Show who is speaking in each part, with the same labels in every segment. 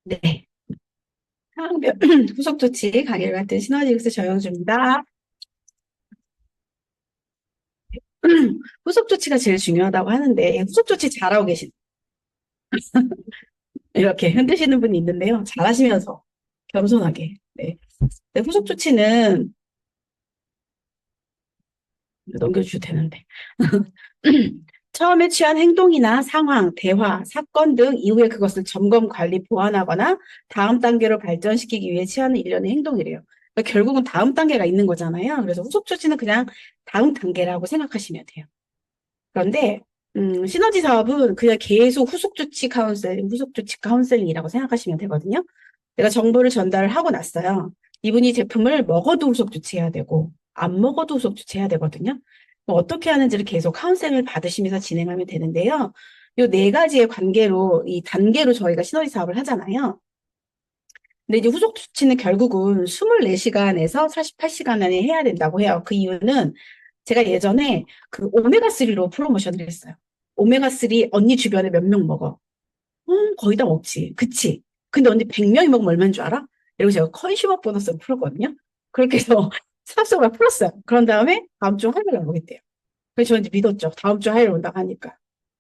Speaker 1: 네. 항변 후속 조치 강의를 맡은 시너지ек스 정영주입니다. 후속 조치가 제일 중요하다고 하는데 후속 조치 잘하고 계신 이렇게 흔드시는 분이 있는데요. 잘하시면서 겸손하게. 네. 네, 후속 조치는 넘겨주셔도 되는데 처음에 취한 행동이나 상황, 대화, 사건 등 이후에 그것을 점검, 관리, 보완하거나 다음 단계로 발전시키기 위해 취하는 일련의 행동이래요. 그러니까 결국은 다음 단계가 있는 거잖아요. 그래서 후속 조치는 그냥 다음 단계라고 생각하시면 돼요. 그런데 시너지 사업은 그냥 계속 후속 조치 카운셀링이라고 생각하시면 되거든요. 내가 정보를 전달을 하고 났어요. 이분이 제품을 먹어도 후속 조치해야 되고 안 먹어도 후속 조치해야 되거든요. 어떻게 하는지를 계속 카운셀링을 받으시면서 진행하면 되는데요. 요 네 가지의 관계로 이 단계로 저희가 시너지 사업을 하잖아요. 근데 이제 후속 조치는 결국은 24시간에서 48시간 안에 해야 된다고 해요. 그 이유는 제가 예전에 그 오메가3로 프로모션을 했어요. 오메가3 언니 주변에 몇 명 먹어? 거의 다 먹지. 그치? 근데 언니 100명이 먹으면 얼마인 줄 알아? 이러고 제가 컨슈머 보너스를 풀었거든요. 그렇게 해서 삽수가 풀었어요. 그런 다음에 다음 주 화요일에 오겠대요. 그래서 저 이제 믿었죠. 다음 주 화요일에 온다고 하니까.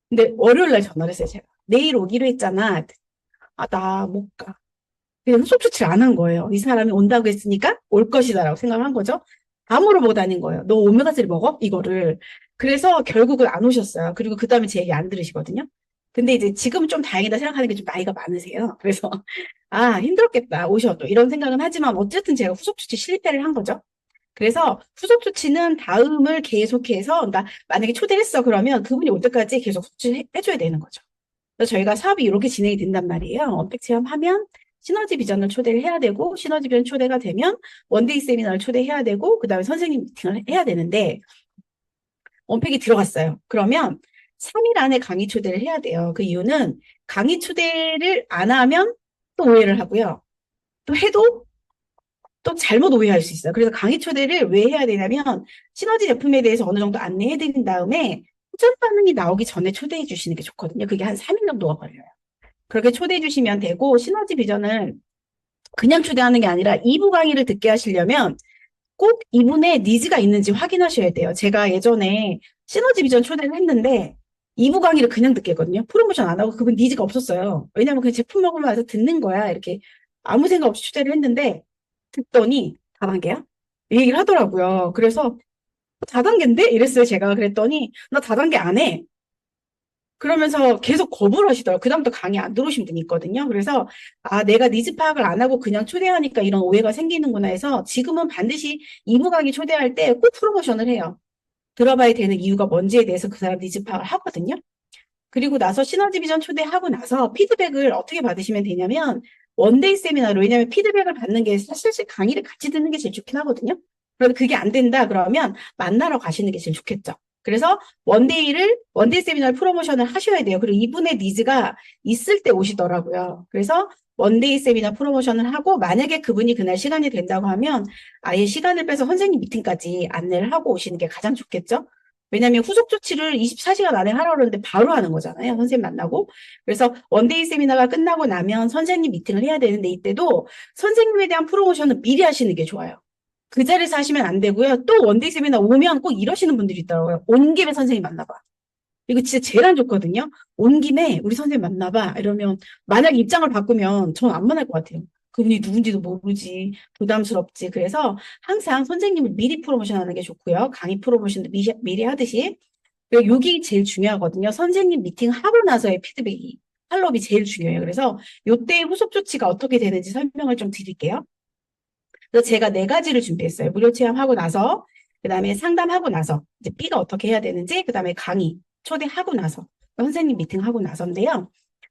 Speaker 1: 근데 월요일 날 전화를 했어요, 제가. 내일 오기로 했잖아. 아, 나 못 가. 그냥 후속 조치를 안 한 거예요. 이 사람이 온다고 했으니까 올 것이다라고 생각한 거죠. 다 물어보고 다닌 거예요. 너 오메가3 먹어? 이거를. 그래서 결국은 안 오셨어요. 그리고 그 다음에 제 얘기 안 들으시거든요. 근데 이제 지금은 좀 다행이다 생각하는 게 좀 나이가 많으세요. 그래서, 아, 힘들었겠다. 오셔도. 이런 생각은 하지만 어쨌든 제가 후속 조치 실패를 한 거죠. 그래서 후속 조치는 다음을 계속해서, 그러니까 만약에 초대를 했어. 그러면 그분이 올 때까지 계속 조치해줘야 되는 거죠. 그래서 저희가 사업이 이렇게 진행이 된단 말이에요. 언택 체험하면 시너지 비전을 초대를 해야 되고, 시너지 비전 초대가 되면 원데이 세미나를 초대해야 되고, 그 다음에 선생님 미팅을 해야 되는데, 언택이 들어갔어요. 그러면 3일 안에 강의 초대를 해야 돼요. 그 이유는 강의 초대를 안 하면 또 오해를 하고요. 또 해도 또 잘못 오해할 수 있어요. 그래서 강의 초대를 왜 해야 되냐면, 시너지 제품에 대해서 어느 정도 안내해 드린 다음에, 후전 반응이 나오기 전에 초대해 주시는 게 좋거든요. 그게 한 3일 정도가 걸려요. 그렇게 초대해 주시면 되고, 시너지 비전을 그냥 초대하는 게 아니라 2부 강의를 듣게 하시려면 꼭 이분의 니즈가 있는지 확인하셔야 돼요. 제가 예전에 시너지 비전 초대를 했는데 2부 강의를 그냥 듣게 했거든요. 프로모션 안 하고 그분 니즈가 없었어요. 왜냐면 그냥 제품 먹으러 와서 듣는 거야. 이렇게 아무 생각 없이 초대를 했는데 듣더니 다단계야? 이 얘기를 하더라고요. 그래서 다단계인데? 이랬어요, 제가. 그랬더니 나 다단계 안 해. 그러면서 계속 거부를 하시더라고요. 그다음부터 강의 안 들어오신 분이 있거든요. 그래서, 아, 내가 니즈 파악을 안 하고 그냥 초대하니까 이런 오해가 생기는구나 해서 지금은 반드시 이부 강의 초대할 때 꼭 프로모션을 해요. 들어봐야 되는 이유가 뭔지에 대해서 그 사람 니즈 파악을 하거든요. 그리고 나서 시너지 비전 초대하고 나서 피드백을 어떻게 받으시면 되냐면, 원데이 세미나로, 왜냐면 피드백을 받는 게 사실 강의를 같이 듣는 게 제일 좋긴 하거든요. 그런데 그게 안 된다 그러면 만나러 가시는 게 제일 좋겠죠. 그래서 원데이 세미나를 프로모션을 하셔야 돼요. 그리고 이분의 니즈가 있을 때 오시더라고요. 그래서 원데이 세미나 프로모션을 하고, 만약에 그분이 그날 시간이 된다고 하면 아예 시간을 빼서 선생님 미팅까지 안내를 하고 오시는 게 가장 좋겠죠. 왜냐하면 후속 조치를 24시간 안에 하라고 그러는데 바로 하는 거잖아요. 선생님 만나고. 그래서 원데이 세미나가 끝나고 나면 선생님 미팅을 해야 되는데, 이때도 선생님에 대한 프로모션은 미리 하시는 게 좋아요. 그 자리에서 하시면 안 되고요. 또 원데이 세미나 오면 꼭 이러시는 분들이 있더라고요. 온 김에 선생님 만나봐. 이거 진짜 제일 안 좋거든요. 온 김에 우리 선생님 만나봐. 이러면 만약 입장을 바꾸면 전 안 만날 것 같아요. 그분이 누군지도 모르지, 부담스럽지. 그래서 항상 선생님을 미리 프로모션하는 게 좋고요. 강의 프로모션도 미리 하듯이. 그리고 여기 제일 중요하거든요. 선생님 미팅하고 나서의 피드백이, 팔로업이 제일 중요해요. 그래서 요때 후속 조치가 어떻게 되는지 설명을 좀 드릴게요. 그래서 제가 네 가지를 준비했어요. 무료 체험하고 나서, 그 다음에 상담하고 나서, 이제 B가 어떻게 해야 되는지, 그 다음에 강의 초대하고 나서, 선생님 미팅하고 나서인데요.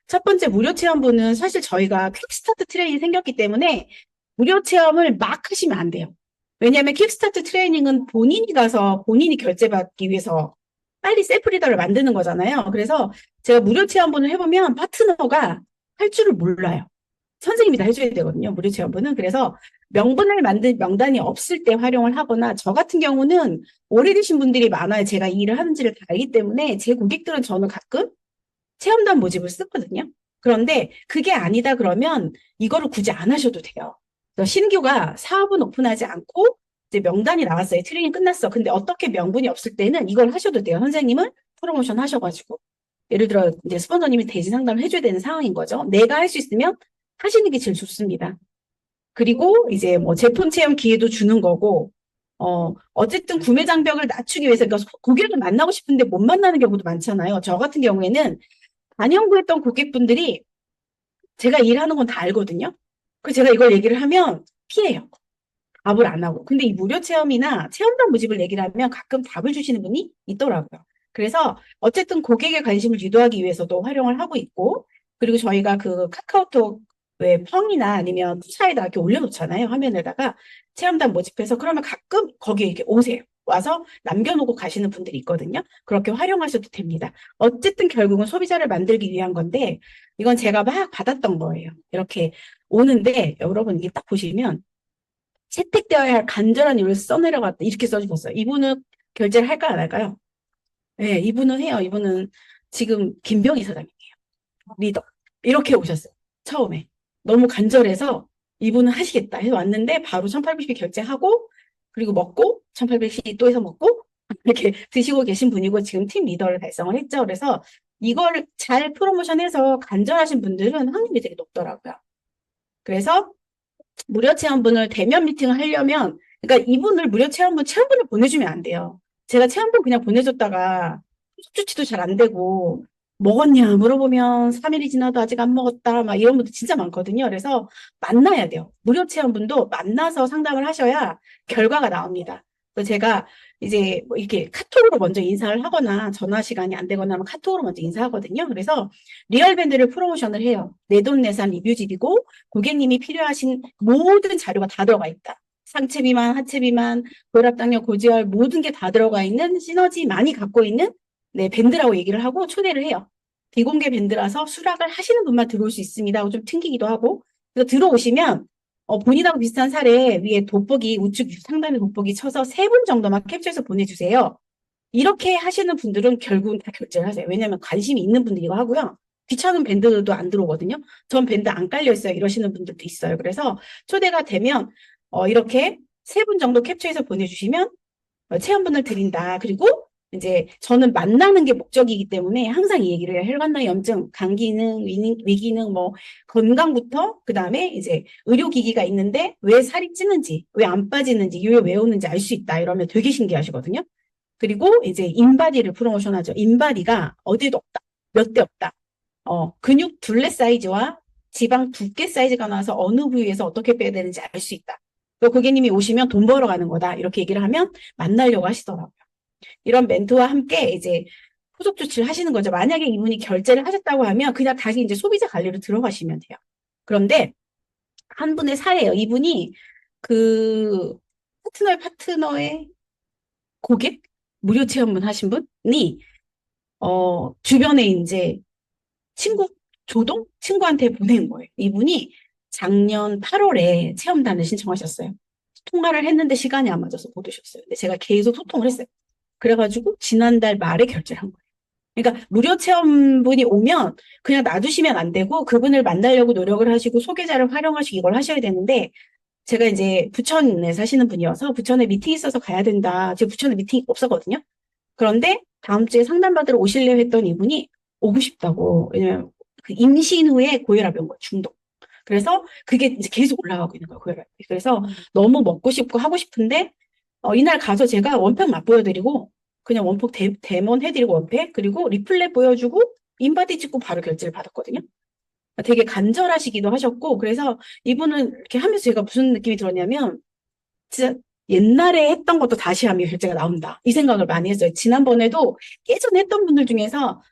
Speaker 1: 첫 번째 무료 체험분은 사실 저희가 퀵스타트 트레이닝이 생겼기 때문에 무료 체험을 막 하시면 안 돼요. 왜냐하면 킥스타트 트레이닝은 본인이 가서 본인이 결제받기 위해서 빨리 셀프 리더를 만드는 거잖아요. 그래서 제가 무료 체험분을 해보면 파트너가 할 줄을 몰라요. 선생님이 다 해줘야 되거든요. 무료 체험분은. 그래서 명분을 만든 명단이 없을 때 활용을 하거나, 저 같은 경우는 오래되신 분들이 많아요. 제가 이 일을 하는지를 다 알기 때문에 제 고객들은 저는 가끔 체험단 모집을 쓰거든요. 그런데 그게 아니다 그러면 이거를 굳이 안 하셔도 돼요. 그래서 신규가 사업은 오픈하지 않고 이제 명단이 나왔어요. 트레이닝 끝났어. 근데 어떻게 명분이 없을 때는 이걸 하셔도 돼요. 선생님은 프로모션 하셔가지고. 예를 들어 이제 스폰서님이 대지 상담을 해줘야 되는 상황인 거죠. 내가 할 수 있으면 하시는 게 제일 좋습니다. 그리고 이제 뭐 제품 체험 기회도 주는 거고, 어쨌든 구매 장벽을 낮추기 위해서, 그러니까 고객을 만나고 싶은데 못 만나는 경우도 많잖아요. 저 같은 경우에는 단연구했던 고객분들이 제가 일하는 건 다 알거든요. 그래서 제가 이걸 얘기를 하면 피해요. 답을 안 하고. 근데 이 무료 체험이나 체험단 모집을 얘기를 하면 가끔 답을 주시는 분이 있더라고요. 그래서 어쨌든 고객의 관심을 유도하기 위해서도 활용을 하고 있고, 그리고 저희가 그 카카오톡 왜 펑이나 아니면 푸사에다 이렇게 올려놓잖아요. 화면에다가 체험단 모집해서 그러면 가끔 거기에 이렇게 오세요. 와서 남겨놓고 가시는 분들이 있거든요. 그렇게 활용하셔도 됩니다. 어쨌든 결국은 소비자를 만들기 위한 건데, 이건 제가 막 받았던 거예요. 이렇게 오는데, 여러분 이게 딱 보시면 채택되어야 할 간절한 이유를 써내려갔다. 이렇게 써주셨어요. 이분은 결제를 할까 안 할까요? 네, 이분은 해요. 이분은 지금 김병희 사장님이에요. 리더. 이렇게 오셨어요. 처음에. 너무 간절해서 이분은 하시겠다 해서 왔는데 바로 1800씩 결제하고 그리고 먹고 1800씩 또 해서 먹고 이렇게 드시고 계신 분이고 지금 팀 리더를 달성을 했죠. 그래서 이걸 잘 프로모션해서 간절하신 분들은 확률이 되게 높더라고요. 그래서 무료 체험분을 대면 미팅을 하려면, 그러니까 이분을 무료 체험분을 보내주면 안 돼요. 제가 체험분 그냥 보내줬다가 수치도 잘 안 되고, 먹었냐 물어보면 3일이 지나도 아직 안 먹었다, 막 이런 분들 진짜 많거든요. 그래서 만나야 돼요. 무료 체험분도 만나서 상담을 하셔야 결과가 나옵니다. 그래서 제가 이제 뭐 이렇게 카톡으로 먼저 인사를 하거나 전화 시간이 안 되거나 하면 카톡으로 먼저 인사하거든요. 그래서 리얼밴드를 프로모션을 해요. 내돈내산 리뷰집이고 고객님이 필요하신 모든 자료가 다 들어가 있다. 상체 비만, 하체 비만, 고혈압, 당뇨, 고지혈 모든 게 다 들어가 있는 시너지 많이 갖고 있는 네, 밴드라고 얘기를 하고 초대를 해요. 비공개 밴드라서 수락을 하시는 분만 들어올 수 있습니다 하고 좀 튕기기도 하고. 그래서 들어오시면 본인하고 비슷한 사례 위에 돋보기 우측 상단에 돋보기 쳐서 3분 정도만 캡처해서 보내주세요. 이렇게 하시는 분들은 결국은 다 결제를 하세요. 왜냐하면 관심이 있는 분들이 이거 하고요. 귀찮은 밴드도 안 들어오거든요. 전 밴드 안 깔려 있어요. 이러시는 분들도 있어요. 그래서 초대가 되면 이렇게 3분 정도 캡처해서 보내주시면 체험분을 드린다. 그리고 이제 저는 만나는 게 목적이기 때문에 항상 이 얘기를 해요. 혈관낭염증, 간기능, 위기능, 뭐 건강부터 그다음에 이제 의료기기가 있는데 왜 살이 찌는지, 왜 안 빠지는지, 왜 오는지 알 수 있다. 이러면 되게 신기하시거든요. 그리고 이제 인바디를 프로모션하죠. 인바디가 어디도 없다. 몇 대 없다. 근육 둘레 사이즈와 지방 두께 사이즈가 나와서 어느 부위에서 어떻게 빼야 되는지 알 수 있다. 그 고객님이 오시면 돈 벌어 가는 거다. 이렇게 얘기를 하면 만나려고 하시더라고요. 이런 멘트와 함께 이제 후속 조치를 하시는 거죠. 만약에 이분이 결제를 하셨다고 하면 그냥 다시 이제 소비자 관리로 들어가시면 돼요. 그런데 한 분의 사례예요. 이분이 그 파트너의 고객 무료 체험분 하신 분이 주변에 이제 친구 조동 친구한테 보낸 거예요. 이분이 작년 8월에 체험단을 신청하셨어요. 통화를 했는데 시간이 안 맞아서 못 오셨어요. 근데 제가 계속 소통을 했어요. 그래가지고 지난달 말에 결제를 한 거예요. 그러니까 무료 체험분이 오면 그냥 놔두시면 안 되고 그분을 만나려고 노력을 하시고 소개자를 활용하시고 이걸 하셔야 되는데 제가 이제 부천에 사시는 분이어서 부천에 미팅이 있어서 가야 된다. 제가 부천에 미팅이 없었거든요. 그런데 다음 주에 상담받으러 오실래요 했던 이분이 오고 싶다고. 왜냐면 그 임신 후에 고혈압이 온 거예요. 중독. 그래서 그게 이제 계속 올라가고 있는 거예요. 고혈압이. 그래서 너무 먹고 싶고 하고 싶은데 이날 가서 제가 원팩 맛보여드리고 그냥 원폭 데몬 해드리고 원팩 그리고 리플렛 보여주고 인바디 찍고 바로 결제를 받았거든요. 되게 간절하시기도 하셨고 그래서 이분은 이렇게 하면서 제가 무슨 느낌이 들었냐면 진짜 옛날에 했던 것도 다시 하면 결제가 나온다. 이 생각을 많이 했어요. 지난번에도 예전에 했던 분들 중에서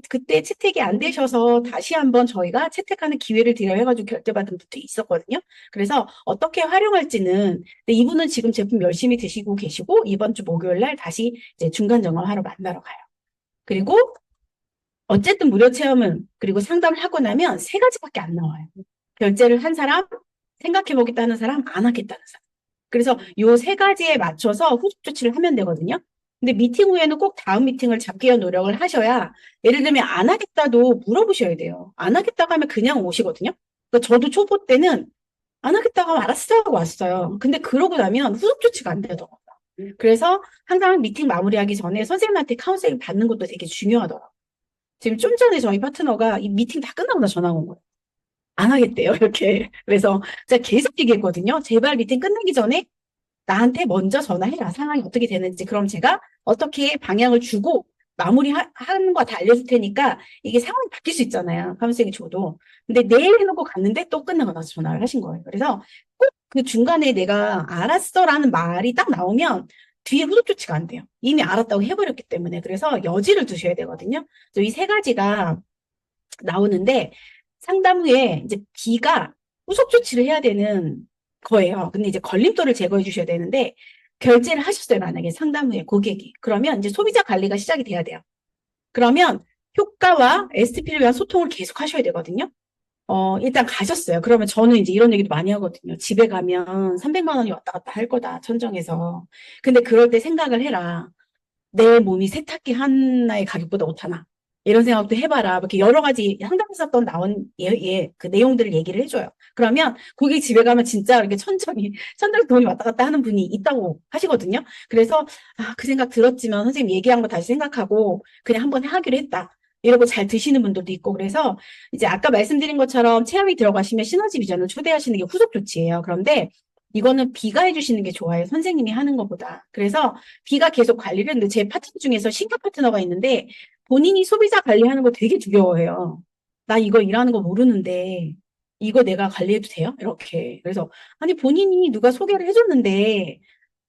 Speaker 1: 그때 채택이 안 되셔서 다시 한번 저희가 채택하는 기회를 드려 해가지고 결제받은 분도 있었거든요. 그래서 어떻게 활용할지는 근데 이분은 지금 제품 열심히 드시고 계시고 이번 주 목요일 날 다시 이제 중간 점검하러 만나러 가요. 그리고 어쨌든 무료 체험은 그리고 상담을 하고 나면 3가지밖에 안 나와요. 결제를 한 사람, 생각해 보겠다는 사람, 안 하겠다는 사람. 그래서 요 3가지에 맞춰서 후속 조치를 하면 되거든요. 근데 미팅 후에는 꼭 다음 미팅을 잡기 위한 노력을 하셔야, 예를 들면 안 하겠다도 물어보셔야 돼요. 안 하겠다고 하면 그냥 오시거든요. 그러니까 저도 초보 때는 안 하겠다고 하면 알았어 하고 왔어요. 근데 그러고 나면 후속 조치가 안 되더라고요. 그래서 항상 미팅 마무리하기 전에 선생님한테 카운셀링 받는 것도 되게 중요하더라고요. 지금 좀 전에 저희 파트너가 이 미팅 다 끝나고 나 전화 온 거예요. 안 하겠대요, 이렇게. 그래서 제가 계속 얘기했거든요. 제발 미팅 끝나기 전에 나한테 먼저 전화해라. 상황이 어떻게 되는지. 그럼 제가 어떻게 방향을 주고 마무리하는 거 다 알려줄 테니까 이게 상황이 바뀔 수 있잖아요. 카운셀링 줘도. 근데 내일 해놓고 갔는데 또 끝나고 나서 전화를 하신 거예요. 그래서 꼭 그 중간에 내가 알았어라는 말이 딱 나오면 뒤에 후속 조치가 안 돼요. 이미 알았다고 해버렸기 때문에. 그래서 여지를 두셔야 되거든요. 그래서 이 세 가지가 나오는데 상담 후에 이제 B가 후속 조치를 해야 되는 거예요. 근데 이제 걸림돌을 제거해 주셔야 되는데 결제를 하셨어요. 만약에 상담 후에 고객이. 그러면 이제 소비자 관리가 시작이 돼야 돼요. 그러면 효과와 SP를 위한 소통을 계속 하셔야 되거든요. 일단 가셨어요. 그러면 저는 이제 이런 얘기도 많이 하거든요. 집에 가면 300만 원이 왔다 갔다 할 거다, 천정에서. 근데 그럴 때 생각을 해라. 내 몸이 세탁기 하나의 가격보다 못하나. 이런 생각도 해봐라. 이렇게 여러 가지 상담에서 또 나온 그 내용들을 얘기를 해줘요. 그러면 거기 집에 가면 진짜 이렇게 천천히 돈이 왔다 갔다 하는 분이 있다고 하시거든요. 그래서, 아, 그 생각 들었지만 선생님 얘기한 거 다시 생각하고 그냥 한번 하기로 했다. 이러고 잘 드시는 분들도 있고, 그래서 이제 아까 말씀드린 것처럼 체험이 들어가시면 시너지 비전을 초대하시는 게 후속 조치예요. 그런데 이거는 B가 해주시는 게 좋아요. 선생님이 하는 것보다. 그래서 B가 계속 관리를 했는데 제 파트너 중에서 신규 파트너가 있는데 본인이 소비자 관리하는 거 되게 두려워해요. 나 이거 일하는 거 모르는데 이거 내가 관리해도 돼요? 이렇게. 그래서 아니 본인이 누가 소개를 해줬는데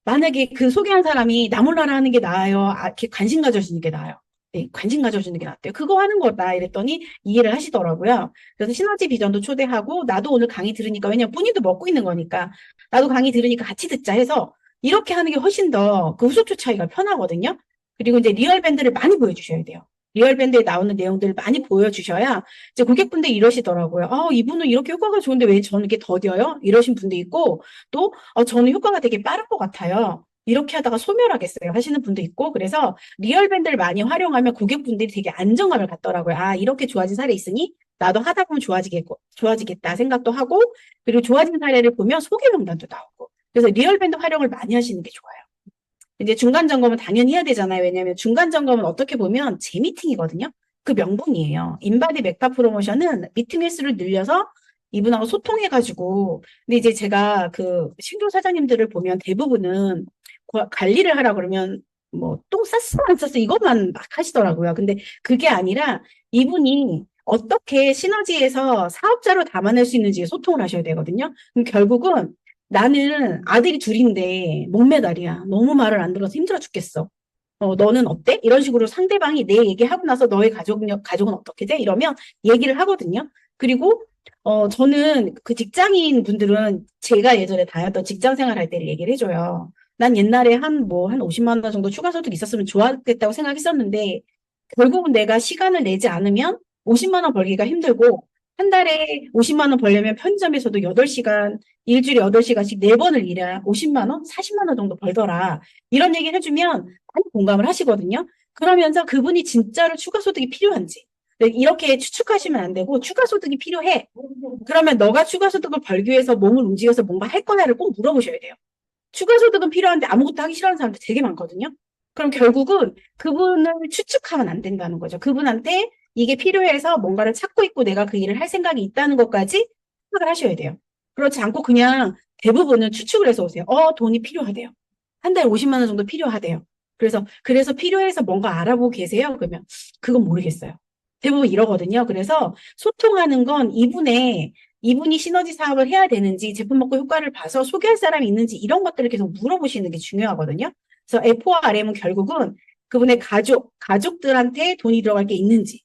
Speaker 1: 만약에 그 소개한 사람이 나 몰라라 하는 게 나아요? 이렇게 관심 가져주는 게 나아요? 네, 관심 가져주는 게 낫대요. 그거 하는 거다 이랬더니 이해를 하시더라고요. 그래서 시너지 비전도 초대하고 나도 오늘 강의 들으니까 왜냐면 본인도 먹고 있는 거니까 나도 강의 들으니까 같이 듣자 해서 이렇게 하는 게 훨씬 더 그 후속 조치하기가 편하거든요. 그리고 이제 리얼밴드를 많이 보여주셔야 돼요. 리얼밴드에 나오는 내용들을 많이 보여주셔야 이제 고객분들이 이러시더라고요. 이분은 이렇게 효과가 좋은데 왜 저는 이렇게 더뎌요? 이러신 분도 있고 또 저는 효과가 되게 빠른 것 같아요. 이렇게 하다가 소멸하겠어요 하시는 분도 있고 그래서 리얼밴드를 많이 활용하면 고객분들이 되게 안정감을 갖더라고요. 아, 이렇게 좋아진 사례 있으니 나도 하다 보면 좋아지겠다 생각도 하고 그리고 좋아진 사례를 보면 소개 명단도 나오고 그래서 리얼밴드 활용을 많이 하시는 게 좋아요. 이제 중간 점검은 당연히 해야 되잖아요. 왜냐하면 중간 점검은 어떻게 보면 재미팅이거든요. 그 명분이에요. 인바디 맥파 프로모션은 미팅 횟수를 늘려서 이분하고 소통해가지고 근데 이제 제가 그 신규 사장님들을 보면 대부분은 관리를 하라 그러면 뭐 똥 쌌어 안 쌌어 이것만 막 하시더라고요. 근데 그게 아니라 이분이 어떻게 시너지에서 사업자로 담아낼 수 있는지 소통을 하셔야 되거든요. 그럼 결국은 나는 아들이 둘인데 목매달이야. 너무 말을 안 들어서 힘들어 죽겠어. 너는 어때? 이런 식으로 상대방이 내 얘기하고 나서 너의 가족은 어떻게 돼? 이러면 얘기를 하거든요. 그리고, 저는 그 직장인 분들은 제가 예전에 다녔던 직장 생활할 때를 얘기를 해줘요. 난 옛날에 한 50만 원 정도 추가 소득 있었으면 좋았겠다고 생각했었는데, 결국은 내가 시간을 내지 않으면 50만 원 벌기가 힘들고, 한 달에 50만 원 벌려면 편의점에서도 8시간, 일주일에 8시간씩 4번을 일해야 50만 원, 40만 원 정도 벌더라. 이런 얘기를 해주면 많이 공감을 하시거든요. 그러면서 그분이 진짜로 추가 소득이 필요한지. 네, 이렇게 추측하시면 안 되고 추가 소득이 필요해. 그러면 너가 추가 소득을 벌기 위해서 몸을 움직여서 뭔가 할 거냐를 꼭 물어보셔야 돼요. 추가 소득은 필요한데 아무것도 하기 싫어하는 사람들 되게 많거든요. 그럼 결국은 그분을 추측하면 안 된다는 거죠. 그분한테 이게 필요해서 뭔가를 찾고 있고 내가 그 일을 할 생각이 있다는 것까지 생각을 하셔야 돼요. 그렇지 않고 그냥 대부분은 추측을 해서 오세요. 돈이 필요하대요. 한 달에 50만 원 정도 필요하대요. 그래서 필요해서 뭔가 알아보고 계세요? 그러면 그건 모르겠어요. 대부분 이러거든요. 그래서 소통하는 건 이분이 시너지 사업을 해야 되는지, 제품 먹고 효과를 봐서 소개할 사람이 있는지, 이런 것들을 계속 물어보시는 게 중요하거든요. 그래서 F와 RM은 결국은 그분의 가족들한테 돈이 들어갈 게 있는지,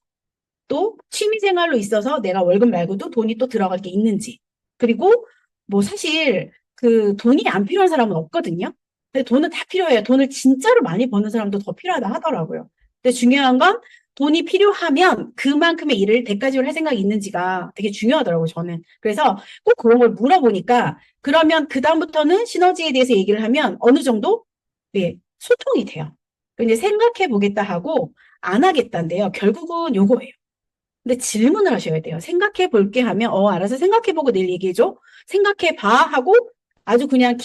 Speaker 1: 또 취미생활로 있어서 내가 월급 말고도 돈이 또 들어갈 게 있는지, 그리고 뭐 사실 그 돈이 안 필요한 사람은 없거든요. 근데 돈은 다 필요해요. 돈을 진짜로 많이 버는 사람도 더 필요하다 하더라고요. 근데 중요한 건 돈이 필요하면 그만큼의 일을 대가지로 할 생각이 있는지가 되게 중요하더라고요, 저는. 그래서 꼭 그런 걸 물어보니까 그러면 그다음부터는 시너지에 대해서 얘기를 하면 어느 정도 네, 소통이 돼요. 이제 생각해 보겠다 하고 안 하겠다인데요. 결국은 요거예요. 근데 질문을 하셔야 돼요. 생각해 볼게 하면, 알아서 생각해 보고 내일 얘기해줘. 생각해 봐 하고 아주 그냥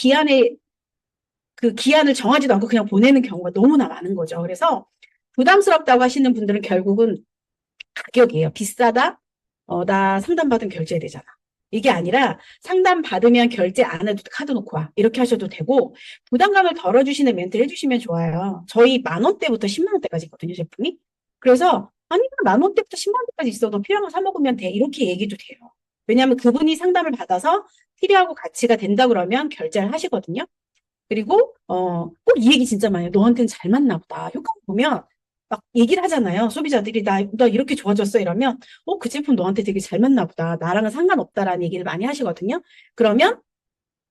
Speaker 1: 그 기한을 정하지도 않고 그냥 보내는 경우가 너무나 많은 거죠. 그래서 부담스럽다고 하시는 분들은 결국은 가격이에요. 비싸다? 나 상담받으면 결제해야 되잖아. 이게 아니라 상담받으면 결제 안 해도 카드 놓고 와. 이렇게 하셔도 되고 부담감을 덜어주시는 멘트를 해주시면 좋아요. 저희 10,000원대부터 100,000원대까지 있거든요, 제품이. 그래서 아니, 10,000원대부터 10만원대까지 있어도 필요한 거 사 먹으면 돼. 이렇게 얘기도 돼요. 왜냐하면 그분이 상담을 받아서 필요하고 가치가 된다 그러면 결제를 하시거든요. 그리고 꼭 이 얘기 진짜 많이 해요. 너한테는 잘 맞나 보다. 효과 보면 막 얘기를 하잖아요. 소비자들이 나 이렇게 좋아졌어 이러면 그 제품 너한테 되게 잘 맞나 보다. 나랑은 상관없다라는 얘기를 많이 하시거든요. 그러면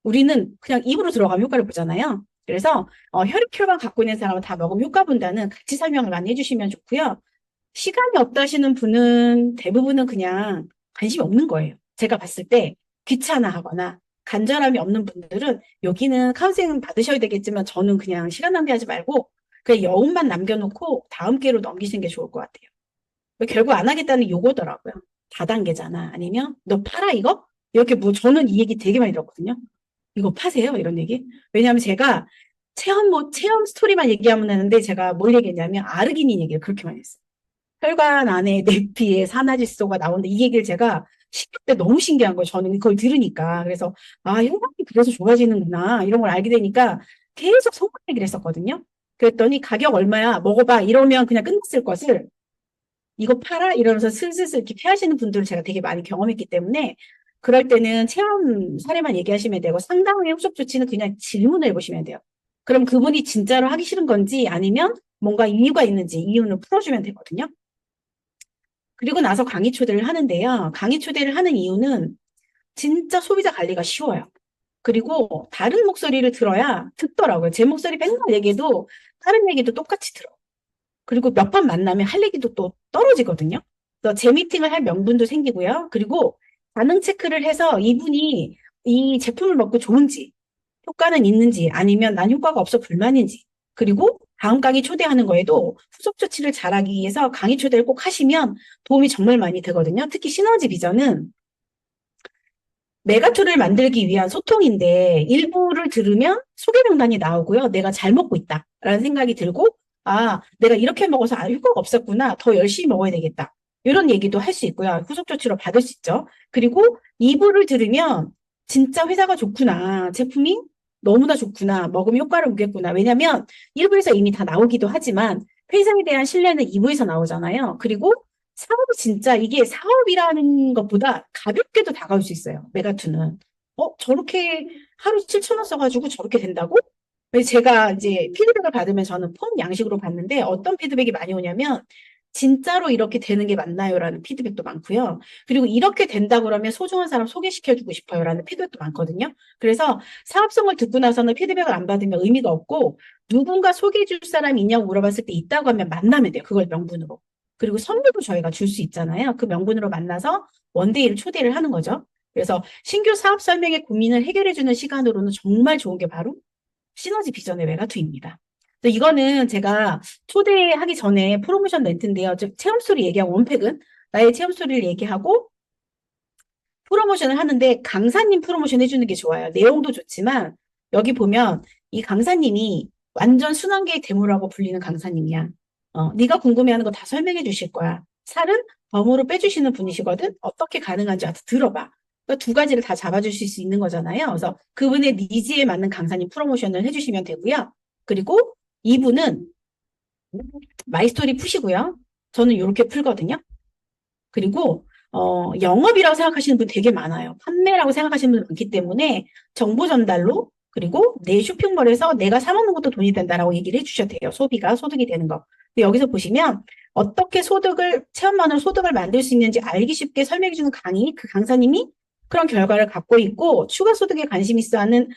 Speaker 1: 우리는 그냥 입으로 들어가면 효과를 보잖아요. 그래서 혈액혈관 갖고 있는 사람은 다 먹으면 효과 본다는 같이 설명을 많이 해주시면 좋고요. 시간이 없다시는 분은 대부분은 그냥 관심이 없는 거예요. 제가 봤을 때 귀찮아하거나 간절함이 없는 분들은 여기는 카운셀링 받으셔야 되겠지만 저는 그냥 시간 낭비하지 말고 그냥 여운만 남겨놓고 다음 기회로 넘기시는 게 좋을 것 같아요. 결국 안 하겠다는 요거더라고요. 다단계잖아. 아니면 너 팔아 이거? 이렇게 뭐 저는 이 얘기 되게 많이 들었거든요. 이거 파세요? 이런 얘기. 왜냐하면 제가 체험 스토리만 얘기하면 되는데 제가 뭘 얘기했냐면 아르기닌 얘기를 그렇게 많이 했어요. 혈관 안에 내피에 산화질소가 나오는데 이 얘기를 제가 시킬 때 너무 신기한 거예요. 저는 그걸 들으니까. 그래서 혈관이 그래서 좋아지는구나 이런 걸 알게 되니까 계속 성공 얘기를 했었거든요. 그랬더니 가격 얼마야? 먹어봐. 이러면 그냥 끝났을 것을 이거 팔아? 이러면서 슬슬슬 이렇게 피하시는 분들을 제가 되게 많이 경험했기 때문에 그럴 때는 체험 사례만 얘기하시면 되고 상담의 후속 조치는 그냥 질문을 해보시면 돼요. 그럼 그분이 진짜로 하기 싫은 건지 아니면 뭔가 이유가 있는지 이유는 풀어주면 되거든요. 그리고 나서 강의 초대를 하는데요. 강의 초대를 하는 이유는 진짜 소비자 관리가 쉬워요. 그리고 다른 목소리를 들어야 듣더라고요. 제 목소리 맨날 얘기해도 다른 얘기도 똑같이 들어. 그리고 몇 번 만나면 할 얘기도 또 떨어지거든요. 그래서 재미팅을 할 명분도 생기고요. 그리고 반응 체크를 해서 이분이 이 제품을 먹고 좋은지, 효과는 있는지, 아니면 난 효과가 없어 불만인지, 그리고 다음 강의 초대하는 거에도 후속 조치를 잘하기 위해서 강의 초대를 꼭 하시면 도움이 정말 많이 되거든요. 특히 시너지 비전은 메가투를 만들기 위한 소통인데 일부를 들으면 소개 명단이 나오고요. 내가 잘 먹고 있다라는 생각이 들고 내가 이렇게 먹어서 효과가 없었구나. 더 열심히 먹어야 되겠다. 이런 얘기도 할 수 있고요. 후속 조치로 받을 수 있죠. 그리고 2부를 들으면 진짜 회사가 좋구나. 제품이 너무나 좋구나. 먹으면 효과를 보겠구나. 왜냐하면 1부에서 이미 다 나오기도 하지만 회사에 대한 신뢰는 2부에서 나오잖아요. 그리고 사업이 진짜 이게 사업이라는 것보다 가볍게도 다가올 수 있어요. 메가투는. 저렇게 하루 7,000원 써가지고 저렇게 된다고? 그래서 제가 이제 피드백을 받으면 저는 폼 양식으로 받는데 어떤 피드백이 많이 오냐면 진짜로 이렇게 되는 게 맞나요?라는 피드백도 많고요. 그리고 이렇게 된다 그러면 소중한 사람 소개시켜주고 싶어요라는 피드백도 많거든요. 그래서 사업성을 듣고 나서는 피드백을 안 받으면 의미가 없고 누군가 소개해줄 사람이 있냐고 물어봤을 때 있다고 하면 만나면 돼요. 그걸 명분으로. 그리고 선물도 저희가 줄 수 있잖아요. 그 명분으로 만나서 원데이를 초대를 하는 거죠. 그래서 신규 사업 설명의 고민을 해결해주는 시간으로는 정말 좋은 게 바로 시너지 비전의 메가투입니다. 이거는 제가 초대하기 전에 프로모션 멘트인데요. 체험 스토리 얘기하고 원팩은 나의 체험 스토리를 얘기하고 프로모션을 하는데 강사님 프로모션 해주는 게 좋아요. 내용도 좋지만 여기 보면 이 강사님이 완전 순환계의 대물라고 불리는 강사님이야. 네가 궁금해하는 거 다 설명해 주실 거야. 살은 덤으로 빼주시는 분이시거든. 어떻게 가능한지 아주 들어봐. 그러니까 두 가지를 다 잡아주실 수 있는 거잖아요. 그래서 그분의 니즈에 맞는 강사님 프로모션을 해주시면 되고요. 그리고 이분은 마이스토리 푸시고요. 저는 이렇게 풀거든요. 그리고 영업이라고 생각하시는 분 되게 많아요. 판매라고 생각하시는 분 많기 때문에 정보 전달로 그리고 내 쇼핑몰에서 내가 사 먹는 것도 돈이 된다라고 얘기를 해주셔도 돼요. 소비가 소득이 되는 거. 여기서 보시면 어떻게 체험만으로 소득을 만들 수 있는지 알기 쉽게 설명해 주는 강의, 그 강사님이 그런 결과를 갖고 있고 추가 소득에 관심 있어 하는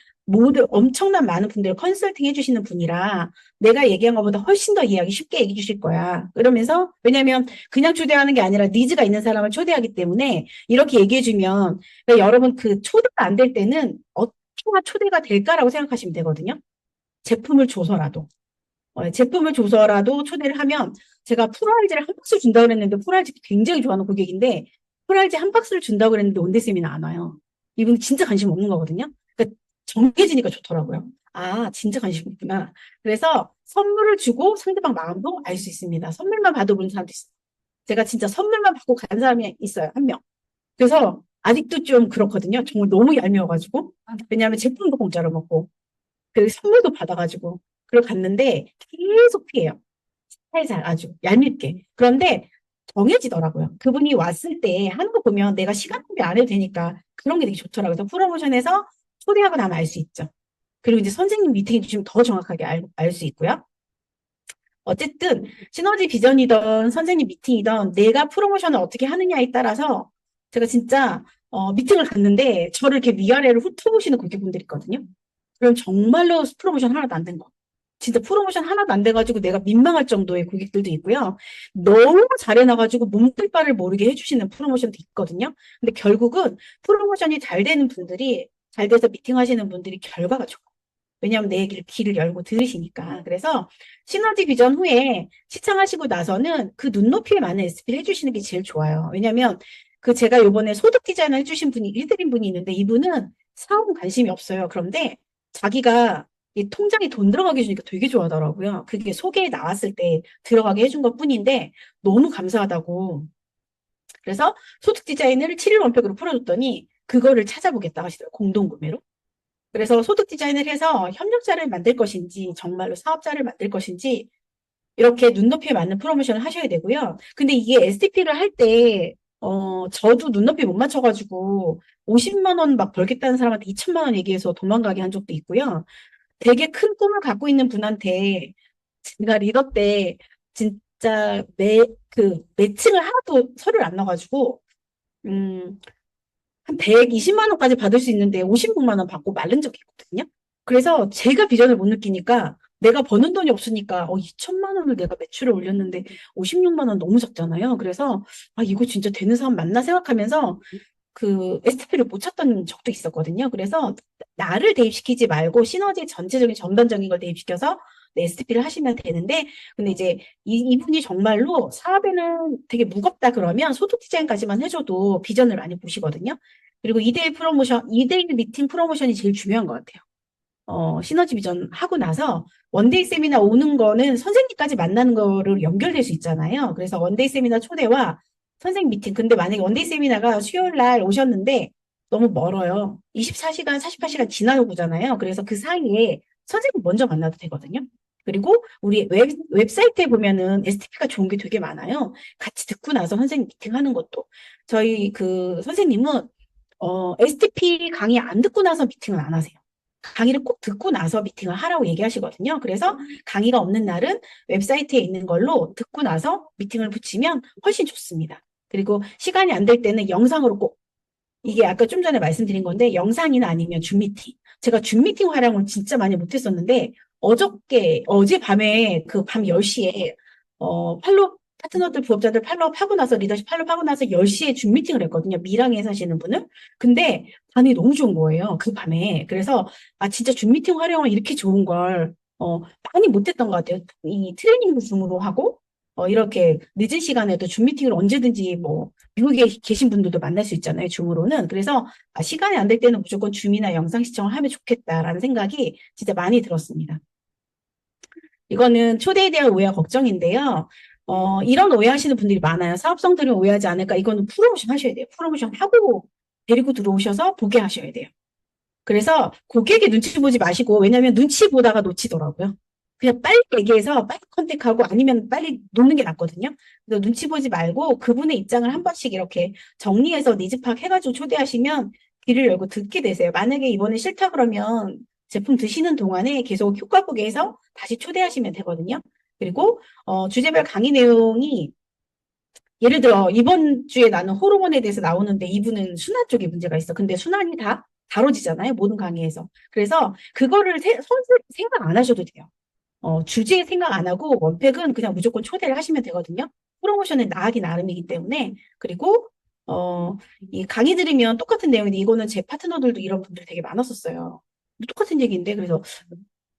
Speaker 1: 엄청난 많은 분들을 컨설팅 해주시는 분이라 내가 얘기한 것보다 훨씬 더 이해하기 쉽게 얘기해 주실 거야. 그러면서 왜냐면 그냥 초대하는 게 아니라 니즈가 있는 사람을 초대하기 때문에 이렇게 얘기해주면 그러니까 여러분 그 초대가 안 될 때는 어떻게 초대가 될까라고 생각하시면 되거든요. 제품을 줘서라도. 제품을 줘서라도 초대를 하면 제가 풀알지를 한 박스 준다고 그랬는데 풀알지 굉장히 좋아하는 고객인데 풀알지 한 박스를 준다고 그랬는데 원데이세미나 안 와요. 이분 진짜 관심 없는 거거든요. 그러니까 정해지니까 좋더라고요. 아, 진짜 관심 있구나. 그래서 선물을 주고 상대방 마음도 알 수 있습니다. 선물만 받아보는 사람도 있어요. 제가 진짜 선물만 받고 간 사람이 있어요, 한 명. 그래서 아직도 좀 그렇거든요. 정말 너무 얄미워가지고. 왜냐하면 제품도 공짜로 먹고, 그리고 선물도 받아가지고. 그리고 갔는데 계속 피해요. 살살 아주 얄밉게. 그런데 정해지더라고요. 그분이 왔을 때 하는 거 보면 내가 시간 낭비 안 해도 되니까 그런 게 되게 좋더라고요. 그래서 프로모션에서 초대하고 나면 알 수 있죠. 그리고 이제 선생님 미팅해 주시면 더 정확하게 알 수 있고요. 어쨌든 시너지 비전이던 선생님 미팅이던 내가 프로모션을 어떻게 하느냐에 따라서 제가 진짜 미팅을 갔는데 저를 이렇게 위아래로 훑어보시는 고객분들이 있거든요. 그럼 정말로 프로모션 하나도 안 된 거. 진짜 프로모션 하나도 안 돼가지고 내가 민망할 정도의 고객들도 있고요. 너무 잘해놔가지고 몸둘 바를 모르게 해주시는 프로모션도 있거든요. 근데 결국은 프로모션이 잘 되는 분들이, 잘 돼서 미팅하시는 분들이 결과가 좋아요. 왜냐하면 내 길을 열고 들으시니까. 그래서 시너지 비전 후에 시청하시고 나서는 그 눈높이에 맞는 SP를 해주시는 게 제일 좋아요. 왜냐하면 그 제가 요번에 소득 디자인을 해드린 분이 있는데 이분은 사업은 관심이 없어요. 그런데 자기가 이 통장에 돈 들어가게 해주니까 되게 좋아하더라고요. 그게 소개에 나왔을 때 들어가게 해준 것 뿐인데 너무 감사하다고. 그래서 소득 디자인을 7일 원팩으로 풀어줬더니 그거를 찾아보겠다 하시더라고요. 공동구매로. 그래서 소득 디자인을 해서 협력자를 만들 것인지 정말로 사업자를 만들 것인지 이렇게 눈높이에 맞는 프로모션을 하셔야 되고요. 근데 이게 STP를 할 때, 저도 눈높이 못 맞춰가지고 50만 원 막 벌겠다는 사람한테 2천만 원 얘기해서 도망가게 한 적도 있고요. 되게 큰 꿈을 갖고 있는 분한테 제가 리더 때 진짜 매칭을 하나도 서류를 안 넣어가지고, 음, 한 120만 원까지 받을 수 있는데 56만 원 받고 마른 적이 있거든요. 그래서 제가 비전을 못 느끼니까 내가 버는 돈이 없으니까 2천만 원을 내가 매출을 올렸는데 56만 원 너무 적잖아요. 그래서 아 이거 진짜 되는 사람 맞나 생각하면서 그 STP를 못 찾던 적도 있었거든요. 그래서 나를 대입시키지 말고 시너지 전체적인 전반적인 걸 대입시켜서 STP를 하시면 되는데 근데 이제 이분이 정말로 사업에는 되게 무겁다 그러면 소득 디자인까지만 해줘도 비전을 많이 보시거든요. 그리고 2대1 프로모션, 2대1 미팅 프로모션이 제일 중요한 것 같아요. 시너지 비전 하고 나서 원데이 세미나 오는 거는 선생님까지 만나는 거를 연결될 수 있잖아요. 그래서 원데이 세미나 초대와 선생님 미팅. 근데 만약에 원데이 세미나가 수요일 날 오셨는데 너무 멀어요. 24시간, 48시간 지나고 보잖아요. 그래서 그 사이에 선생님 먼저 만나도 되거든요. 그리고 우리 웹사이트에 보면은 STP가 좋은 게 되게 많아요. 같이 듣고 나서 선생님 미팅하는 것도. 저희 그 선생님은 STP 강의 안 듣고 나서 미팅을 안 하세요. 강의를 꼭 듣고 나서 미팅을 하라고 얘기하시거든요. 그래서 강의가 없는 날은 웹사이트에 있는 걸로 듣고 나서 미팅을 붙이면 훨씬 좋습니다. 그리고 시간이 안 될 때는 영상으로 꼭 이게 아까 좀 전에 말씀드린 건데 영상이나 아니면 줌 미팅. 제가 줌 미팅 활용을 진짜 많이 못했었는데 어젯밤에 그 밤 10시에 팔로우 파트너들 부업자들 팔로우 하고 나서 리더십 팔로우 하고 나서 10시에 줌 미팅을 했거든요. 밀양에 사시는 분을. 근데 반응이 너무 좋은 거예요. 그 밤에. 그래서 아 진짜 줌 미팅 활용을 이렇게 좋은 걸 많이 못했던 것 같아요. 이 트레이닝도 줌으로 하고 이렇게 늦은 시간에도 줌 미팅을 언제든지 뭐 미국에 계신 분들도 만날 수 있잖아요. 줌으로는. 그래서 아, 시간이 안 될 때는 무조건 줌이나 영상 시청을 하면 좋겠다라는 생각이 진짜 많이 들었습니다. 이거는 초대에 대한 오해와 걱정인데요. 이런 오해하시는 분들이 많아요. 사업성들은 오해하지 않을까? 이거는 프로모션 하셔야 돼요. 프로모션 하고 데리고 들어오셔서 보게 하셔야 돼요. 그래서 고객의 눈치 보지 마시고, 왜냐면 눈치 보다가 놓치더라고요. 그냥 빨리 얘기해서 빨리 컨택하고 아니면 빨리 놓는 게 낫거든요. 그래서 눈치 보지 말고 그분의 입장을 한 번씩 이렇게 정리해서 니즈 파악 해가지고 초대하시면 귀를 열고 듣게 되세요. 만약에 이번에 싫다 그러면 제품 드시는 동안에 계속 효과 보게 해서 다시 초대하시면 되거든요. 그리고 주제별 강의 내용이 예를 들어 이번 주에 나는 호르몬에 대해서 나오는데 이분은 순환 쪽에 문제가 있어. 근데 순환이 다 다뤄지잖아요. 모든 강의에서. 그래서 그거를 생각 안 하셔도 돼요. 주제 생각 안 하고 원팩은 그냥 무조건 초대를 하시면 되거든요. 프로모션은 나하기 나름이기 때문에. 그리고 이 강의 들으면 똑같은 내용인데 이거는 제 파트너들도 이런 분들 되게 많았었어요. 똑같은 얘기인데 그래서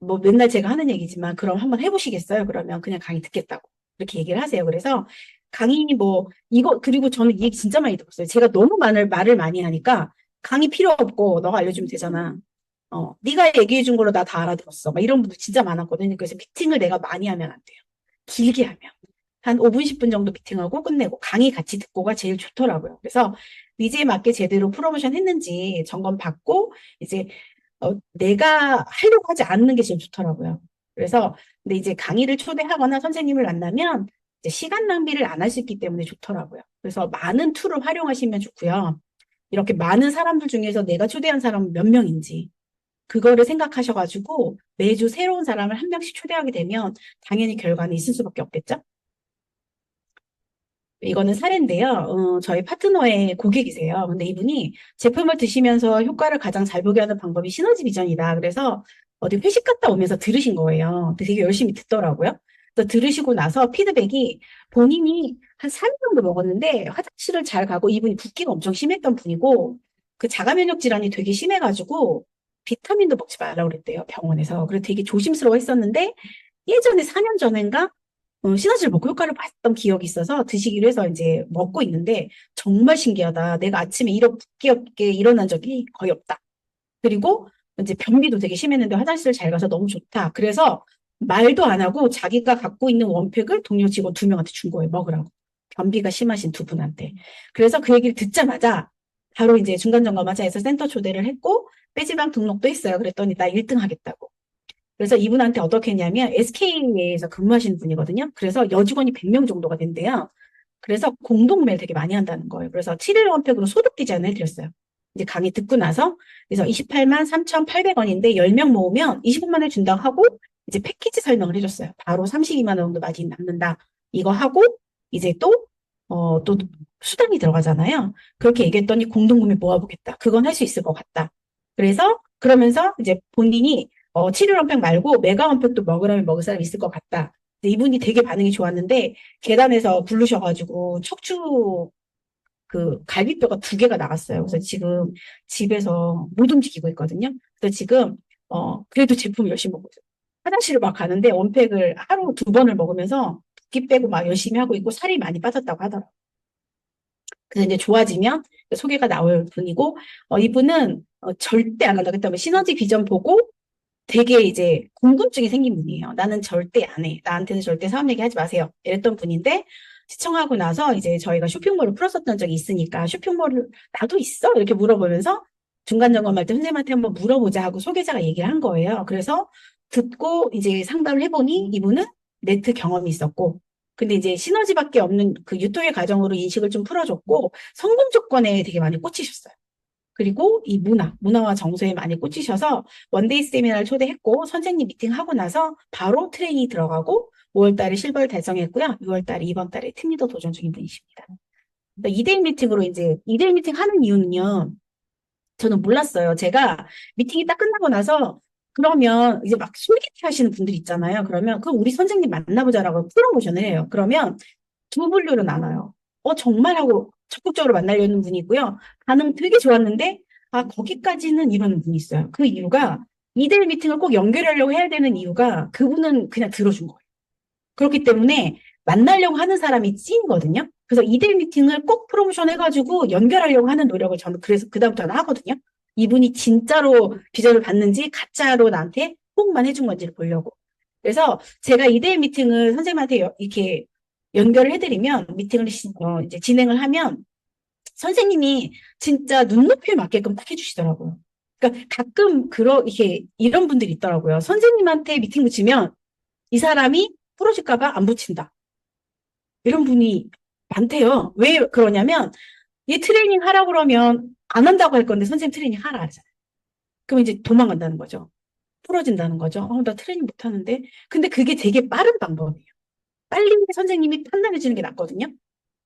Speaker 1: 뭐 맨날 제가 하는 얘기지만 그럼 한번 해보시겠어요? 그러면 그냥 강의 듣겠다고 이렇게 얘기를 하세요. 그래서 강의 뭐 이거 그리고 저는 이 얘기 진짜 많이 들었어요. 제가 너무 말을 많이 하니까 강의 필요 없고 너가 알려주면 되잖아. 네가 얘기해 준 걸로 나 다 알아들었어. 막 이런 분들 진짜 많았거든요. 그래서 미팅을 내가 많이 하면 안 돼요. 길게 하면. 한 5분, 10분 정도 미팅하고 끝내고 강의 같이 듣고가 제일 좋더라고요. 그래서 니즈에 맞게 제대로 프로모션 했는지 점검 받고 이제 내가 하려고 하지 않는 게 제일 좋더라고요. 그래서 근데 이제 강의를 초대하거나 선생님을 만나면 이제 시간 낭비를 안 할 수 있기 때문에 좋더라고요. 그래서 많은 툴을 활용하시면 좋고요. 이렇게 많은 사람들 중에서 내가 초대한 사람은 몇 명인지 그거를 생각하셔가지고 매주 새로운 사람을 한 명씩 초대하게 되면 당연히 결과는 있을 수밖에 없겠죠? 이거는 사례인데요. 저희 파트너의 고객이세요. 근데 이분이 제품을 드시면서 효과를 가장 잘 보게 하는 방법이 시너지 비전이다. 그래서 어디 회식 갔다 오면서 들으신 거예요. 근데 되게 열심히 듣더라고요. 그래서 들으시고 나서 피드백이 본인이 한 3일 정도 먹었는데 화장실을 잘 가고 이분이 붓기가 엄청 심했던 분이고 그 자가 면역 질환이 되게 심해가지고 비타민도 먹지 말라고 그랬대요. 병원에서. 그래서 되게 조심스러워 했었는데 예전에 4년 전인가 시너지를 먹고 효과를 봤던 기억이 있어서 드시기로 해서 이제 먹고 있는데 정말 신기하다. 내가 아침에 이런 붓기 없게 일어난 적이 거의 없다. 그리고 이제 변비도 되게 심했는데 화장실을 잘 가서 너무 좋다. 그래서 말도 안 하고 자기가 갖고 있는 원팩을 동료 직원 2명한테 준 거예요. 먹으라고. 변비가 심하신 두 분한테. 그래서 그 얘기를 듣자마자 바로 이제 중간점검하자 해서 센터 초대를 했고 빼지방 등록도 했어요. 그랬더니 나 1등 하겠다고. 그래서 이분한테 어떻게 했냐면 SK에서 근무하시는 분이거든요. 그래서 여직원이 100명 정도가 된대요. 그래서 공동매를 되게 많이 한다는 거예요. 그래서 7일 원팩으로 소득 디자인을 해드렸어요. 이제 강의 듣고 나서 그래서 28만 3,800원인데 10명 모으면 25만 원 준다고 하고 이제 패키지 설명을 해줬어요. 바로 32만 원 정도 마진 남는다. 이거 하고 이제 또 수당이 들어가잖아요. 그렇게 얘기했더니 공동구매 모아보겠다. 그건 할 수 있을 것 같다. 그래서 그러면서 이제 본인이 7일 원팩 말고 메가 원팩도 먹으라면 먹을 사람이 있을 것 같다. 근데 이분이 되게 반응이 좋았는데 계단에서 굴르셔가지고 척추 그 갈비뼈가 2개가 나갔어요. 그래서 지금 집에서 못 움직이고 있거든요. 그래서 지금 그래도 제품 열심히 먹고 있어요. 화장실을 막 가는데 원팩을 하루 2번을 먹으면서 붓기 빼고 막 열심히 하고 있고 살이 많이 빠졌다고 하더라고요. 그래서 이제 좋아지면 소개가 나올 분이고 이분은 절대 안 한다. 그다음에 시너지 비전 보고 되게 이제 궁금증이 생긴 분이에요. 나는 절대 안 해. 나한테는 절대 사업 얘기하지 마세요. 이랬던 분인데 시청하고 나서 이제 저희가 쇼핑몰을 풀었었던 적이 있으니까 쇼핑몰을 나도 있어? 이렇게 물어보면서 중간 점검할 때 선생님한테 한번 물어보자 하고 소개자가 얘기를 한 거예요. 그래서 듣고 이제 상담을 해보니 이분은 네트 경험이 있었고 근데 이제 시너지밖에 없는 그 유통의 과정으로 인식을 좀 풀어줬고 성공 조건에 되게 많이 꽂히셨어요. 그리고 이 문화와 정서에 많이 꽂히셔서 원데이 세미나를 초대했고 선생님 미팅하고 나서 바로 트레이닝 들어가고 5월 달에 실버를 달성했고요. 6월 달에 이번 달에 팀리더 도전 중인 분이십니다. 2대1 미팅으로 이제 2대1 미팅 하는 이유는요. 저는 몰랐어요. 제가 미팅이 딱 끝나고 나서 그러면 이제 막 솔깃해 하시는 분들 있잖아요. 그러면 그럼 우리 선생님 만나보자라고 프로모션을 해요. 그러면 두 분류로 나눠요. 정말 하고 적극적으로 만나려는 분이 있고요. 반응 되게 좋았는데, 거기까지는 이러는 분이 있어요. 그 이유가 2대1 미팅을 꼭 연결하려고 해야 되는 이유가 그분은 그냥 들어준 거예요. 그렇기 때문에 만나려고 하는 사람이 찐거든요. 그래서 2대1 미팅을 꼭 프로모션 해가지고 연결하려고 하는 노력을 저는 그래서 그다음부터는 하거든요. 이분이 진짜로 비전을 받는지 가짜로 나한테 호응만 해준 건지를 보려고. 그래서 제가 2대1 미팅을 선생님한테 이렇게 연결을 해드리면 미팅을 이제 진행을 하면 선생님이 진짜 눈높이에 맞게끔 딱 해주시더라고요. 그러니까 가끔 이렇게 이런 분들이 있더라고요. 선생님한테 미팅 붙이면 이 사람이 부러질까봐 안 붙인다. 이런 분이 많대요. 왜 그러냐면 얘 트레이닝 하라고 그러면 안 한다고 할 건데 선생님 트레이닝 하라 하잖아요. 그럼 이제 도망간다는 거죠. 부러진다는 거죠. 나 트레이닝 못 하는데. 근데 그게 되게 빠른 방법이에요. 빨리 선생님이 판단해 주는 게 낫거든요.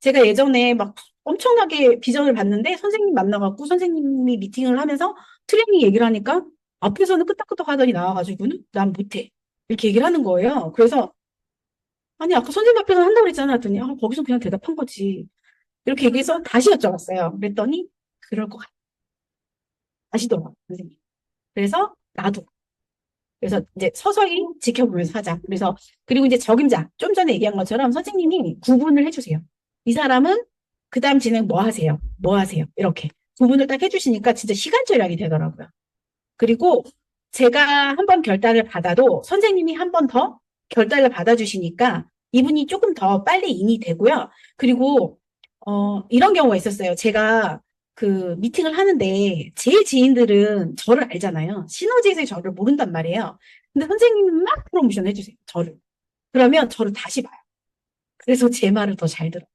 Speaker 1: 제가 예전에 막 엄청나게 비전을 봤는데 선생님 만나갖고 선생님이 미팅을 하면서 트레이닝 얘기를 하니까 앞에서는 끄떡끄떡 하더니 나와가지고는 난 못해. 이렇게 얘기를 하는 거예요. 그래서 아니 아까 선생님 앞에서 한다고 그랬잖아 했더니 거기서 그냥 대답한 거지. 이렇게 얘기해서 다시 여쭤봤어요. 그랬더니 그럴 것 같아. 아시더라고 선생님. 그래서 나도. 그래서 이제 서서히 지켜보면서 하자. 그래서, 그리고 이제 적임자, 좀 전에 얘기한 것처럼 선생님이 구분을 해주세요. 이 사람은 그 다음 진행 뭐 하세요? 뭐 하세요? 이렇게 구분을 딱 해주시니까 진짜 시간 절약이 되더라고요. 그리고 제가 한 번 결단을 받아도 선생님이 한 번 더 결단을 받아주시니까 이분이 조금 더 빨리 인이 되고요. 그리고 이런 경우가 있었어요. 제가 그 미팅을 하는데 제 지인들은 저를 알잖아요. 시너지에서 저를 모른단 말이에요. 근데 선생님은 막 프로모션 해주세요. 저를. 그러면 저를 다시 봐요. 그래서 제 말을 더 잘 들어요.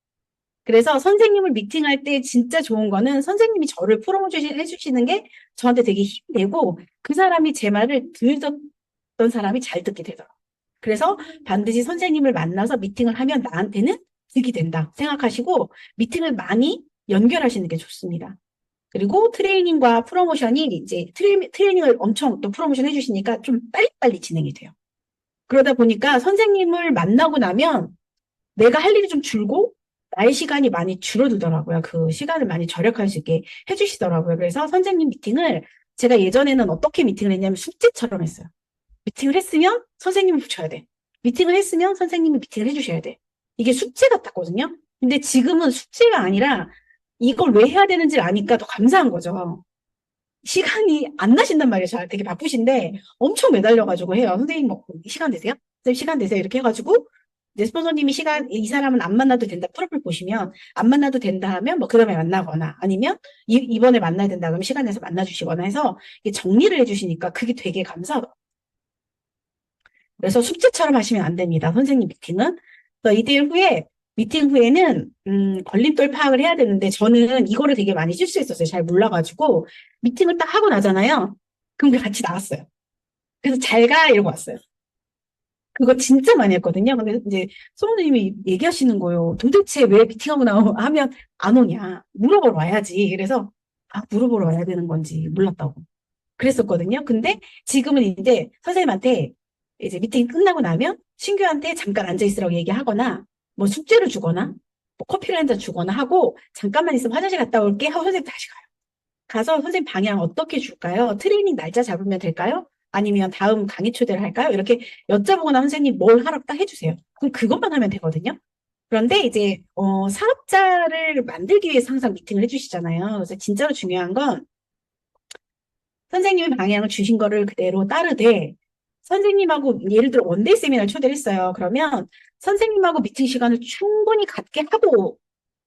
Speaker 1: 그래서 선생님을 미팅할 때 진짜 좋은 거는 선생님이 저를 프로모션 해주시는 게 저한테 되게 힘이 되고 그 사람이 제 말을 들었던 사람이 잘 듣게 되더라고요. 그래서 반드시 선생님을 만나서 미팅을 하면 나한테는 득이 된다 생각하시고 미팅을 많이 연결하시는 게 좋습니다. 그리고 트레이닝과 프로모션이 이제 트레이닝을 엄청 또 프로모션 해주시니까 좀 빨리빨리 진행이 돼요. 그러다 보니까 선생님을 만나고 나면 내가 할 일이 좀 줄고 나의 시간이 많이 줄어들더라고요. 그 시간을 많이 절약할 수 있게 해주시더라고요. 그래서 선생님 미팅을 제가 예전에는 어떻게 미팅을 했냐면 숙제처럼 했어요. 미팅을 했으면 선생님을 붙여야 돼. 미팅을 했으면 선생님이 미팅을 해주셔야 돼. 이게 숙제 같았거든요. 근데 지금은 숙제가 아니라 이걸 왜 해야 되는지 아니까 더 감사한 거죠. 시간이 안 나신단 말이에요. 잘 되게 바쁘신데 엄청 매달려가지고 해요. 선생님 뭐 시간 되세요? 선생님 시간 되세요? 이렇게 해가지고 이제 스폰서님이 이 사람은 안 만나도 된다 프로필 보시면 안 만나도 된다 하면 뭐 그다음에 만나거나 아니면 이번에 만나야 된다 그러면 시간 내서 만나주시거나 해서 이게 정리를 해주시니까 그게 되게 감사하더라고요. 그래서 숙제처럼 하시면 안 됩니다. 선생님 미팅은. 그래서 이틀 후에 미팅 후에는 걸림돌 파악을 해야 되는데 저는 이거를 되게 많이 실수했었어요. 잘 몰라가지고 미팅을 딱 하고 나잖아요. 그럼 우리 같이 나왔어요. 그래서 잘 가 이러고 왔어요. 그거 진짜 많이 했거든요. 근데 이제 소모님이 얘기하시는 거예요. 도대체 왜 미팅하고 하면 안 오냐? 물어보러 와야지. 그래서 물어보러 와야 되는 건지 몰랐다고. 그랬었거든요. 근데 지금은 이제 선생님한테 이제 미팅 끝나고 나면 신규한테 잠깐 앉아 있으라고 얘기하거나 뭐 숙제를 주거나 뭐 커피를 한 잔 주거나 하고 잠깐만 있으면 화장실 갔다 올게 하고 선생님 다시 가요. 가서 선생님 방향 어떻게 줄까요? 트레이닝 날짜 잡으면 될까요? 아니면 다음 강의 초대를 할까요? 이렇게 여쭤보거나 선생님 뭘 하라고 딱 해주세요. 그럼 그것만 하면 되거든요. 그런데 이제 사업자를 만들기 위해서 항상 미팅을 해주시잖아요. 그래서 진짜로 중요한 건 선생님이 방향을 주신 거를 그대로 따르되 선생님하고 예를 들어 원데이 세미나를 초대를 했어요. 그러면 선생님하고 미팅 시간을 충분히 갖게 하고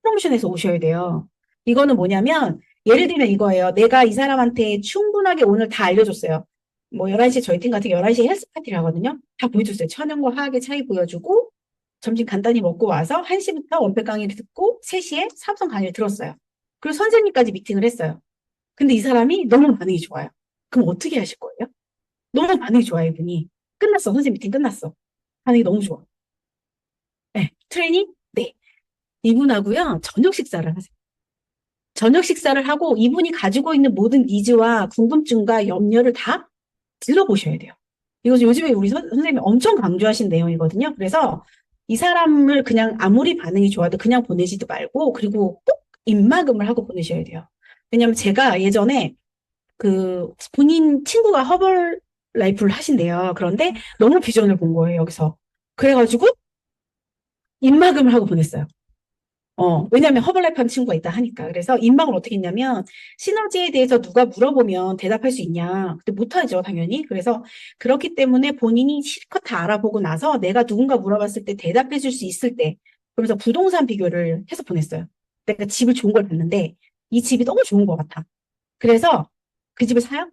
Speaker 1: 프로모션에서 오셔야 돼요. 이거는 뭐냐면 예를 들면 이거예요. 내가 이 사람한테 충분하게 오늘 다 알려줬어요. 뭐 11시 저희 팀 같은 11시에 헬스 파티를 하거든요. 다 보여줬어요. 천연과 화학의 차이 보여주고 점심 간단히 먹고 와서 1시부터 원백 강의를 듣고 3시에 사업성 강의를 들었어요. 그리고 선생님까지 미팅을 했어요. 근데 이 사람이 너무 반응이 좋아요. 그럼 어떻게 하실 거예요? 너무 반응이 좋아요, 이분이. 끝났어. 선생님 미팅 끝났어. 반응이 너무 좋아. 네. 트레이닝? 네. 이분하고요, 저녁 식사를 하세요. 저녁 식사를 하고 이분이 가지고 있는 모든 니즈와 궁금증과 염려를 다 들어보셔야 돼요. 이거 요즘에 우리 선생님이 엄청 강조하신 내용이거든요. 그래서 이 사람을 그냥 아무리 반응이 좋아도 그냥 보내지도 말고 그리고 꼭 입막음을 하고 보내셔야 돼요. 왜냐면 제가 예전에 그 본인 친구가 허벌 라이프를 하신대요. 그런데 너무 비전을 본 거예요, 여기서. 그래가지고 입막음을 하고 보냈어요. 왜냐면 허벌라이프 한 친구가 있다 하니까. 그래서 입막을 어떻게 했냐면, 시너지에 대해서 누가 물어보면 대답할 수 있냐. 근데 못하죠, 당연히. 그래서 그렇기 때문에 본인이 실컷 다 알아보고 나서 내가 누군가 물어봤을 때 대답해 줄 수 있을 때, 그러면서 부동산 비교를 해서 보냈어요. 내가 집을 좋은 걸 봤는데, 이 집이 너무 좋은 것 같아. 그래서 그 집을 사요?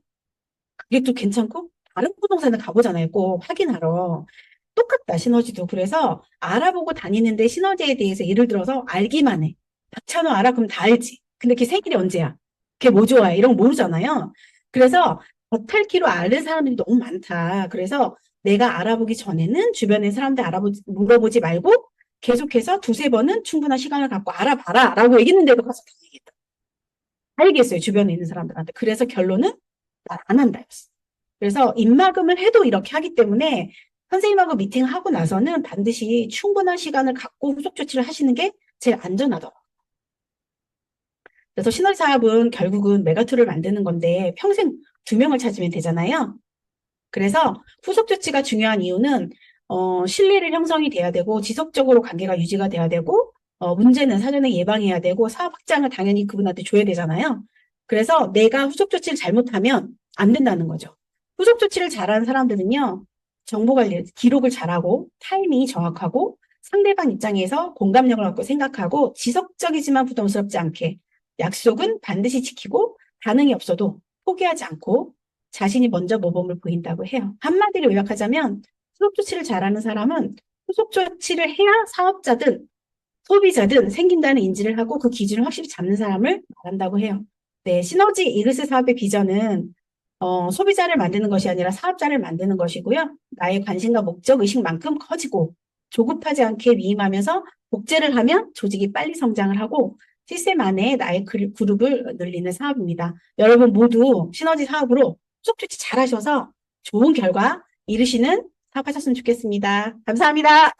Speaker 1: 그게 또 괜찮고, 다른 부동산을 가보잖아요. 꼭 확인하러. 똑같다, 시너지도. 그래서 알아보고 다니는데 시너지에 대해서 예를 들어서 알기만 해. 박찬호 알아? 그럼 다 알지. 근데 걔 생일이 언제야? 걔 뭐 좋아해? 이런 거 모르잖아요. 그래서 겉핥기로 아는 사람들이 너무 많다. 그래서 내가 알아보기 전에는 주변에 사람들 물어보지 말고 계속해서 두세 번은 충분한 시간을 갖고 알아봐라. 라고 얘기했는데도 가서 다 얘기했다. 알겠어요. 주변에 있는 사람들한테. 그래서 결론은 말 안 한다였어. 그래서 입막음을 해도 이렇게 하기 때문에 선생님하고 미팅하고 나서는 반드시 충분한 시간을 갖고 후속 조치를 하시는 게 제일 안전하더라고요. 그래서 시너지 사업은 결국은 메가투를 만드는 건데 평생 2명을 찾으면 되잖아요. 그래서 후속 조치가 중요한 이유는 신뢰를 형성이 돼야 되고 지속적으로 관계가 유지가 돼야 되고 문제는 사전에 예방해야 되고 사업 확장을 당연히 그분한테 줘야 되잖아요. 그래서 내가 후속 조치를 잘못하면 안 된다는 거죠. 후속 조치를 잘하는 사람들은요. 정보 관리, 기록을 잘하고 타이밍이 정확하고 상대방 입장에서 공감력을 갖고 생각하고 지속적이지만 부담스럽지 않게 약속은 반드시 지키고 반응이 없어도 포기하지 않고 자신이 먼저 모범을 보인다고 해요. 한마디로 요약하자면 후속 조치를 잘하는 사람은 후속 조치를 해야 사업자든 소비자든 생긴다는 인지를 하고 그 기준을 확실히 잡는 사람을 말한다고 해요. 네, 시너지 이글스 사업의 비전은 소비자를 만드는 것이 아니라 사업자를 만드는 것이고요. 나의 관심과 목적 의식만큼 커지고 조급하지 않게 위임하면서 복제를 하면 조직이 빨리 성장을 하고 시스템 안에 나의 그룹을 늘리는 사업입니다. 여러분 모두 시너지 사업으로 쏙쏙 잘하셔서 좋은 결과 이루시는 사업하셨으면 좋겠습니다. 감사합니다.